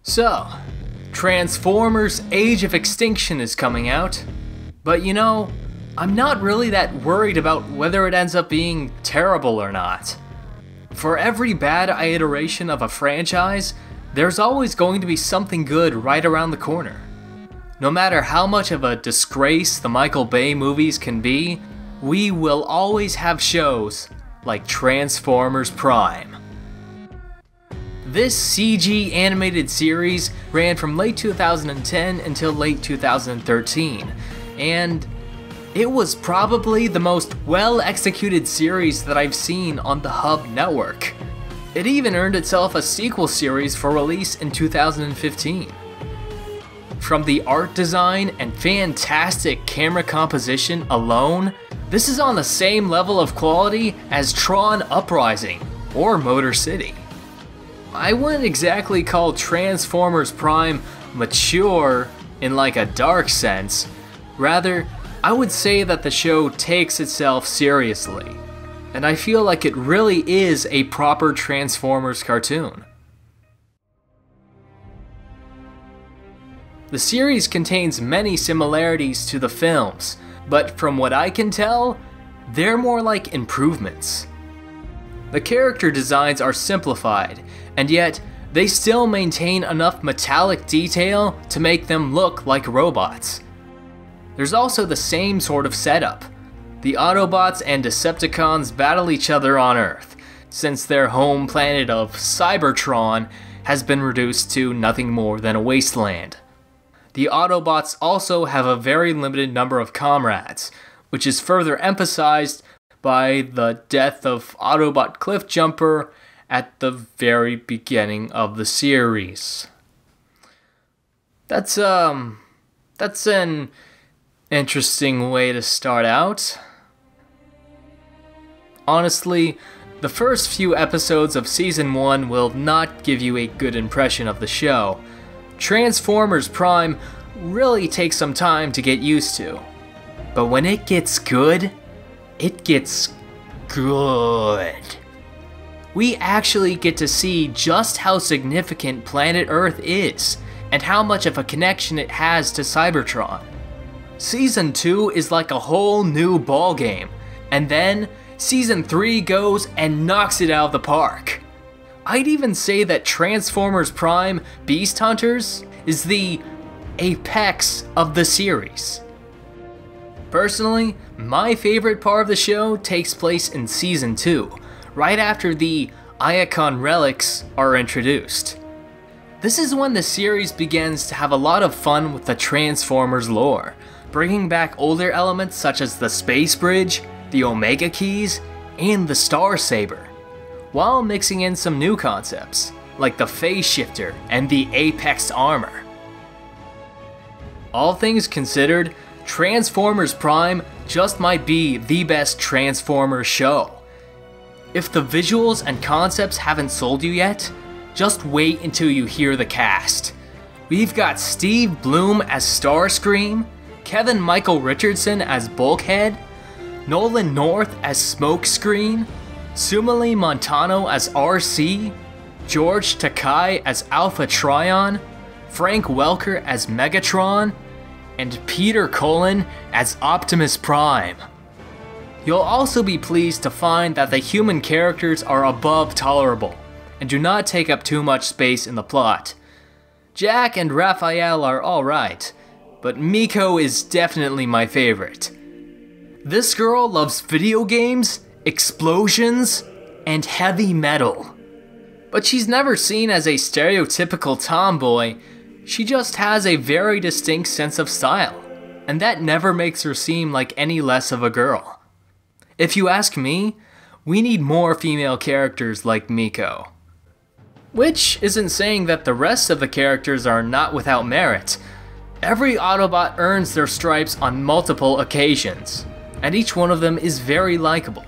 So, Transformers Age of Extinction is coming out, but you know, I'm not really that worried about whether it ends up being terrible or not. For every bad iteration of a franchise, there's always going to be something good right around the corner. No matter how much of a disgrace the Michael Bay movies can be, we will always have shows like Transformers Prime. This CG animated series ran from late 2010 until late 2013, and it was probably the most well-executed series that I've seen on the Hub network. It even earned itself a sequel series for release in 2015. From the art design and fantastic camera composition alone, this is on the same level of quality as Tron Uprising or Motor City. I wouldn't exactly call Transformers Prime mature in like a dark sense. Rather, I would say that the show takes itself seriously, and I feel like it really is a proper Transformers cartoon. The series contains many similarities to the films, but from what I can tell, they're more like improvements. The character designs are simplified, and yet they still maintain enough metallic detail to make them look like robots. There's also the same sort of setup. The Autobots and Decepticons battle each other on Earth, since their home planet of Cybertron has been reduced to nothing more than a wasteland. The Autobots also have a very limited number of comrades, which is further emphasized by the death of Autobot Cliffjumper at the very beginning of the series. That's an interesting way to start out. Honestly, the first few episodes of Season 1 will not give you a good impression of the show. Transformers Prime really takes some time to get used to. But when it gets good, it gets good. We actually get to see just how significant planet Earth is, and how much of a connection it has to Cybertron. Season 2 is like a whole new ballgame, and then Season 3 goes and knocks it out of the park. I'd even say that Transformers Prime Beast Hunters is the apex of the series. Personally, my favorite part of the show takes place in Season 2, right after the Iacon relics are introduced. This is when the series begins to have a lot of fun with the Transformers lore, bringing back older elements such as the Space Bridge, the Omega Keys, and the Star Saber, while mixing in some new concepts, like the Phase Shifter and the Apex Armor. All things considered, Transformers Prime just might be the best Transformers show. If the visuals and concepts haven't sold you yet, just wait until you hear the cast. We've got Steve Bloom as Starscream, Kevin Michael Richardson as Bulkhead, Nolan North as Smokescreen, Sumali Montano as RC, George Takei as Alpha Trion, Frank Welker as Megatron, and Peter Cullen as Optimus Prime. You'll also be pleased to find that the human characters are above tolerable, and do not take up too much space in the plot. Jack and Raphael are alright, but Miko is definitely my favorite. This girl loves video games, explosions, and heavy metal. But she's never seen as a stereotypical tomboy, she just has a very distinct sense of style, and that never makes her seem like any less of a girl. If you ask me, we need more female characters like Miko. Which isn't saying that the rest of the characters are not without merit. Every Autobot earns their stripes on multiple occasions, and each one of them is very likable.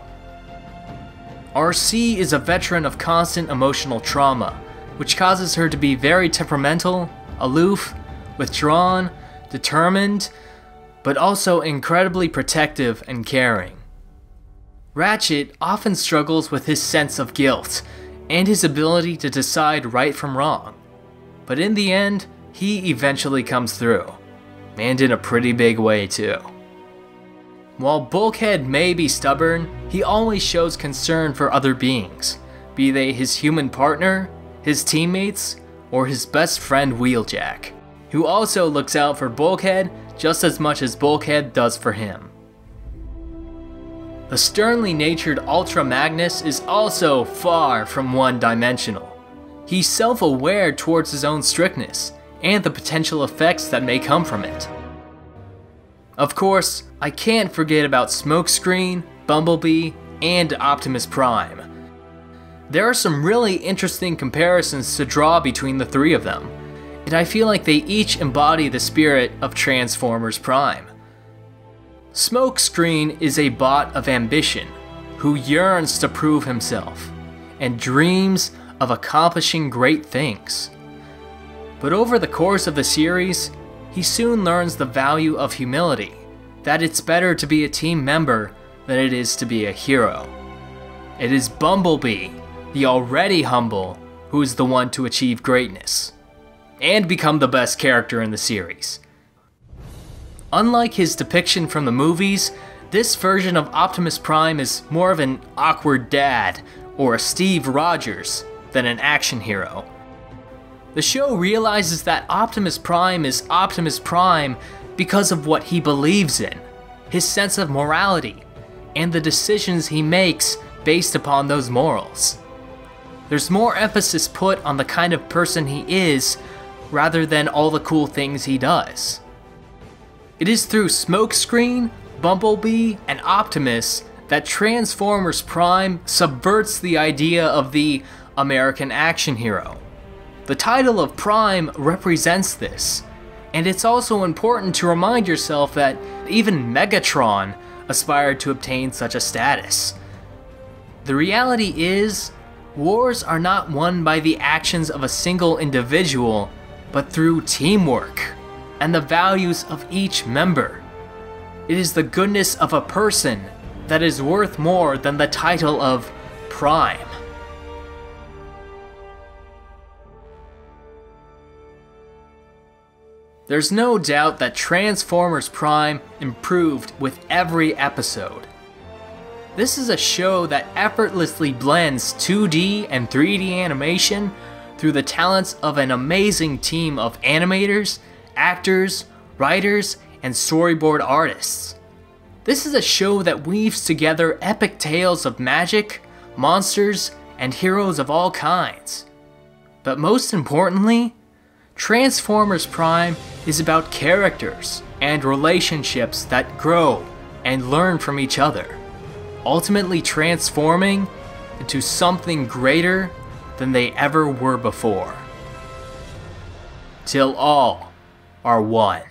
RC is a veteran of constant emotional trauma, which causes her to be very temperamental, aloof, withdrawn, determined, but also incredibly protective and caring. Ratchet often struggles with his sense of guilt, and his ability to decide right from wrong. but in the end, he eventually comes through, and in a pretty big way too. While Bulkhead may be stubborn, he always shows concern for other beings, be they his human partner, his teammates, or his best friend Wheeljack, who also looks out for Bulkhead just as much as Bulkhead does for him. The sternly natured Ultra Magnus is also far from one-dimensional. He's self-aware towards his own strictness, and the potential effects that may come from it. Of course, I can't forget about Smokescreen, Bumblebee, and Optimus Prime. There are some really interesting comparisons to draw between the three of them, and I feel like they each embody the spirit of Transformers Prime. Smokescreen is a bot of ambition, who yearns to prove himself, and dreams of accomplishing great things. But over the course of the series, he soon learns the value of humility, that it's better to be a team member than it is to be a hero. It is Bumblebee, the already humble, who is the one to achieve greatness, and become the best character in the series. Unlike his depiction from the movies, this version of Optimus Prime is more of an awkward dad, or a Steve Rogers, than an action hero. The show realizes that Optimus Prime is Optimus Prime because of what he believes in, his sense of morality, and the decisions he makes based upon those morals. There's more emphasis put on the kind of person he is, rather than all the cool things he does. It is through Smokescreen, Bumblebee, and Optimus that Transformers Prime subverts the idea of the American action hero. The title of Prime represents this, and it's also important to remind yourself that even Megatron aspired to obtain such a status. The reality is, wars are not won by the actions of a single individual, but through teamwork and the values of each member. It is the goodness of a person that is worth more than the title of Prime. There's no doubt that Transformers Prime improved with every episode. This is a show that effortlessly blends 2D and 3D animation through the talents of an amazing team of animators, actors, writers, and storyboard artists. This is a show that weaves together epic tales of magic, monsters, and heroes of all kinds. But most importantly, Transformers Prime is about characters and relationships that grow and learn from each other, ultimately transforming into something greater than they ever were before. Till all are one.